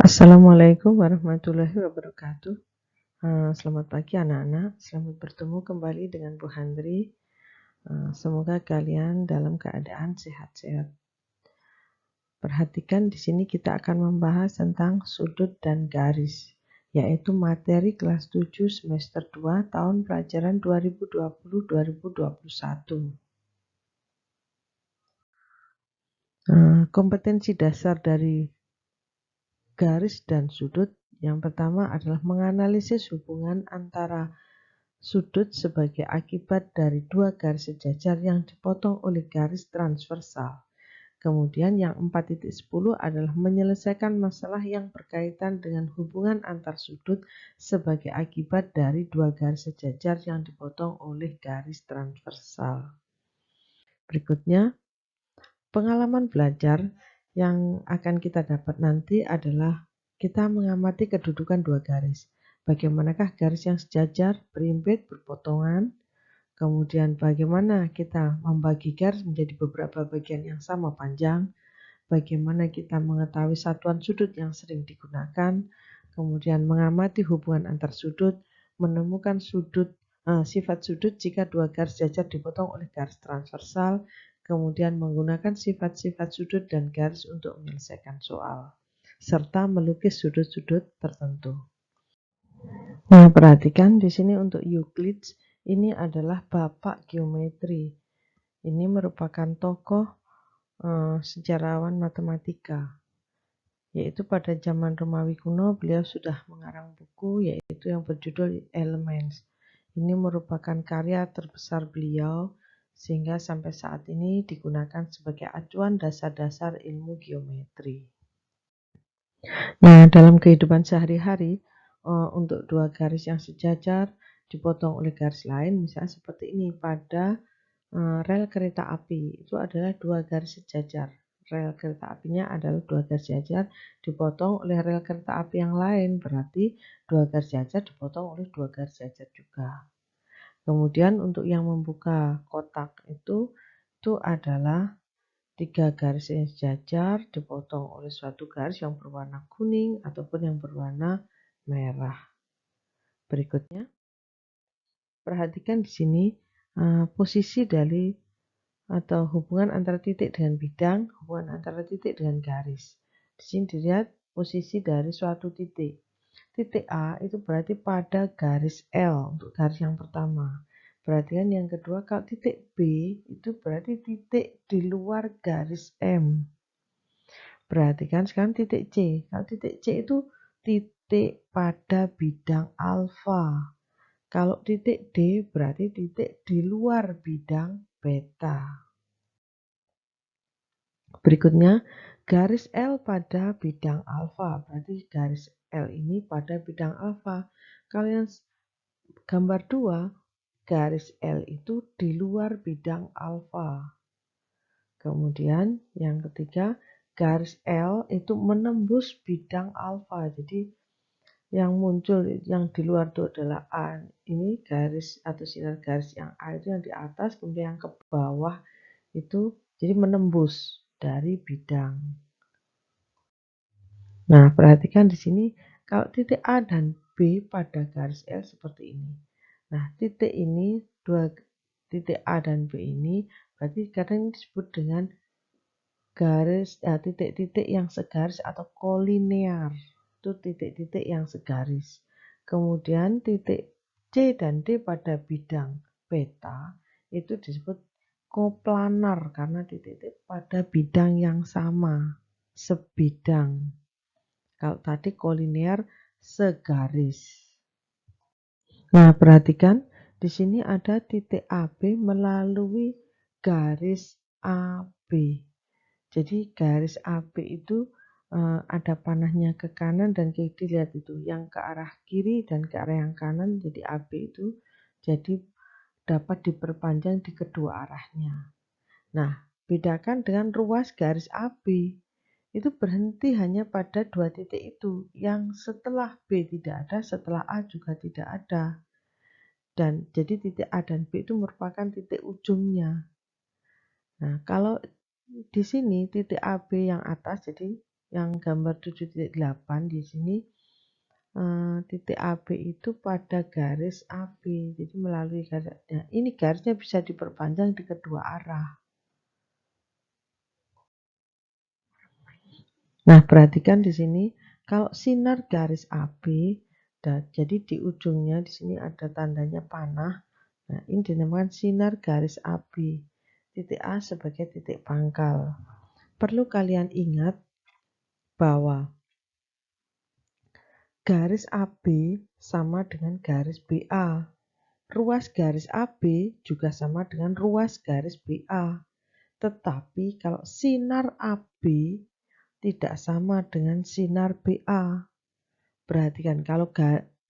Assalamualaikum warahmatullahi wabarakatuh. Selamat pagi anak-anak. Selamat bertemu kembali dengan Bu Handri. Semoga kalian dalam keadaan sehat-sehat. Perhatikan di sini kita akan membahas tentang sudut dan garis, yaitu materi kelas 7 semester 2 tahun pelajaran 2020-2021. Kompetensi dasar dari garis dan sudut yang pertama adalah menganalisis hubungan antara sudut sebagai akibat dari dua garis sejajar yang dipotong oleh garis transversal. Kemudian yang 4.10 adalah menyelesaikan masalah yang berkaitan dengan hubungan antar sudut sebagai akibat dari dua garis sejajar yang dipotong oleh garis transversal. Berikutnya, pengalaman belajar yang akan kita dapat nanti adalah kita mengamati kedudukan dua garis. Bagaimanakah garis yang sejajar, berimpit, berpotongan, kemudian bagaimana kita membagi garis menjadi beberapa bagian yang sama panjang, bagaimana kita mengetahui satuan sudut yang sering digunakan, kemudian mengamati hubungan antar sudut, menemukan sifat sudut jika dua garis sejajar dipotong oleh garis transversal, kemudian menggunakan sifat-sifat sudut dan garis untuk menyelesaikan soal, serta melukis sudut-sudut tertentu. Nah, perhatikan di sini untuk Euclid, ini adalah bapak geometri. Ini merupakan tokoh sejarawan matematika, yaitu pada zaman Romawi kuno beliau sudah mengarang buku yaitu yang berjudul Elements. Ini merupakan karya terbesar beliau sehingga sampai saat ini digunakan sebagai acuan dasar-dasar ilmu geometri. Nah, dalam kehidupan sehari-hari untuk dua garis yang sejajar dipotong oleh garis lain, misalnya seperti ini pada rel kereta api, itu adalah dua garis sejajar. Rel kereta apinya adalah dua garis sejajar dipotong oleh rel kereta api yang lain, berarti dua garis sejajar dipotong oleh dua garis sejajar juga. Kemudian untuk yang membuka kotak itu adalah tiga garis yang sejajar dipotong oleh suatu garis yang berwarna kuning ataupun yang berwarna merah. Berikutnya, perhatikan di sini posisi dari atau hubungan antara titik dengan bidang, hubungan antara titik dengan garis. Di sini dilihat posisi dari suatu titik. Titik A itu berarti pada garis L untuk garis yang pertama. Perhatikan yang kedua, kalau titik B itu berarti titik di luar garis M. Perhatikan sekarang titik C. Kalau titik C itu titik pada bidang alfa. Kalau titik D berarti titik di luar bidang beta. Berikutnya, garis L pada bidang alfa. Berarti garis L ini pada bidang alfa. Kalau yang gambar 2, garis L itu di luar bidang alfa. Kemudian yang ketiga, garis L itu menembus bidang alfa. Jadi yang muncul yang di luar itu adalah A. Ini garis atau sinar garis yang A itu yang di atas, kemudian yang ke bawah itu jadi menembus dari bidang. Nah, perhatikan di sini kalau titik A dan B pada garis L seperti ini. Nah, titik ini, titik A dan B ini berarti kadang disebut dengan garis titik-titik yang segaris atau kolinear. Itu titik-titik yang segaris. Kemudian titik C dan D pada bidang beta itu disebut koplanar karena titik-titik pada bidang yang sama, sebidang. Kalau tadi kolinear segaris. Nah, perhatikan di sini ada titik AB melalui garis AB. Jadi garis AB itu ada panahnya ke kanan dan ke kiri, lihat itu yang ke arah kiri dan ke arah yang kanan, jadi AB itu jadi dapat diperpanjang di kedua arahnya. Nah, bedakan dengan ruas garis AB. Itu berhenti hanya pada dua titik itu, yang setelah B tidak ada, setelah A juga tidak ada. Dan jadi titik A dan B itu merupakan titik ujungnya. Nah, kalau di sini titik AB yang atas, jadi yang gambar 7.8 di sini, titik AB itu pada garis AB, jadi melalui garis. Nah, ini garisnya bisa diperpanjang di kedua arah. Nah, perhatikan di sini kalau sinar garis AB, jadi di ujungnya di sini ada tandanya panah. Nah, ini dinamakan sinar garis AB. Titik A sebagai titik pangkal. Perlu kalian ingat bahwa garis AB sama dengan garis BA. Ruas garis AB juga sama dengan ruas garis BA. Tetapi kalau sinar AB tidak sama dengan sinar BA. Perhatikan kalau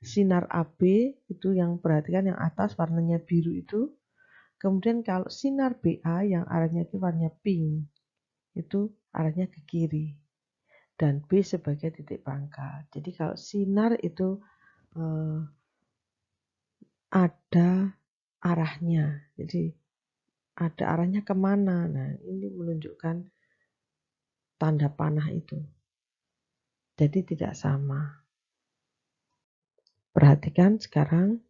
sinar AB itu yang perhatikan yang atas warnanya biru itu. Kemudian kalau sinar BA yang arahnya ke warnanya pink itu arahnya ke kiri. Dan B sebagai titik pangkal. Jadi kalau sinar itu ada arahnya. Jadi ada arahnya kemana. Nah ini menunjukkan tanda panah itu. Jadi tidak sama. Perhatikan sekarang.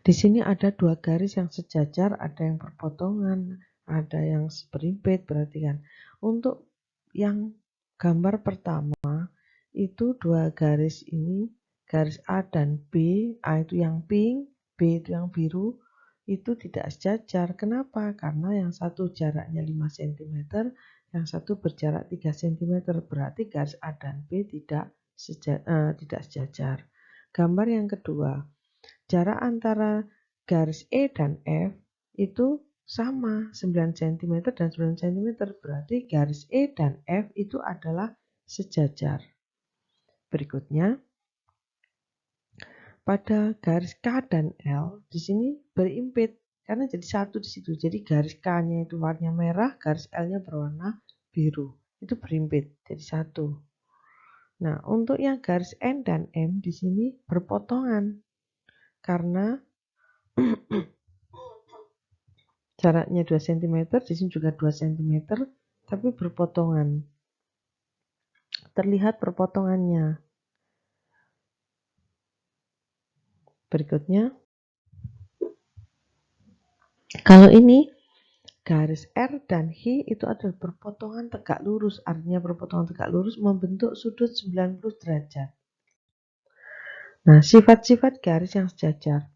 Di sini ada dua garis yang sejajar, ada yang berpotongan, ada yang berimpit. Perhatikan. Untuk yang gambar pertama, itu dua garis ini, garis A dan B, A itu yang pink, B itu yang biru, itu tidak sejajar. Kenapa? Karena yang satu jaraknya 5 cm, yang satu berjarak 3 cm. Berarti garis A dan B tidak sejajar. Gambar yang kedua, jarak antara garis E dan F itu sama 9 cm dan 9 cm. Berarti garis E dan F itu adalah sejajar. Berikutnya, pada garis K dan L di sini berimpit karena jadi satu di situ. Jadi garis K-nya itu warna merah, garis L-nya berwarna biru. Itu berimpit jadi satu. Nah, untuk yang garis N dan M di sini berpotongan karena jaraknya 2 cm, di sini juga 2 cm, tapi berpotongan. Terlihat perpotongannya. Berikutnya, kalau ini garis R dan H itu adalah berpotongan tegak lurus. Artinya berpotongan tegak lurus membentuk sudut 90 derajat. Nah, sifat-sifat garis yang sejajar.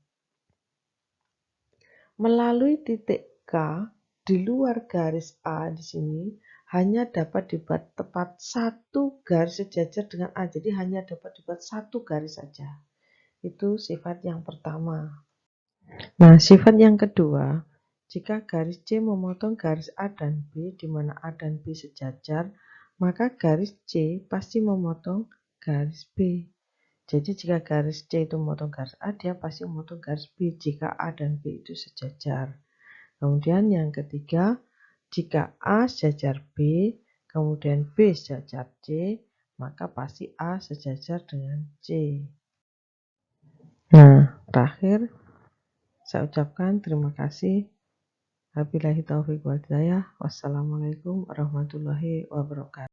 Melalui titik K di luar garis A di sini hanya dapat dibuat tepat satu garis sejajar dengan A. Jadi hanya dapat dibuat satu garis saja. Itu sifat yang pertama. Nah, sifat yang kedua, jika garis C memotong garis A dan B, di mana A dan B sejajar, maka garis C pasti memotong garis B. Jadi jika garis C itu memotong garis A, dia pasti memotong garis B jika A dan B itu sejajar. Kemudian yang ketiga, jika A sejajar B, kemudian B sejajar C, maka pasti A sejajar dengan C. Nah, terakhir saya ucapkan terima kasih. Wabillahi taufiq wal hidayah. Wassalamualaikum warahmatullahi wabarakatuh.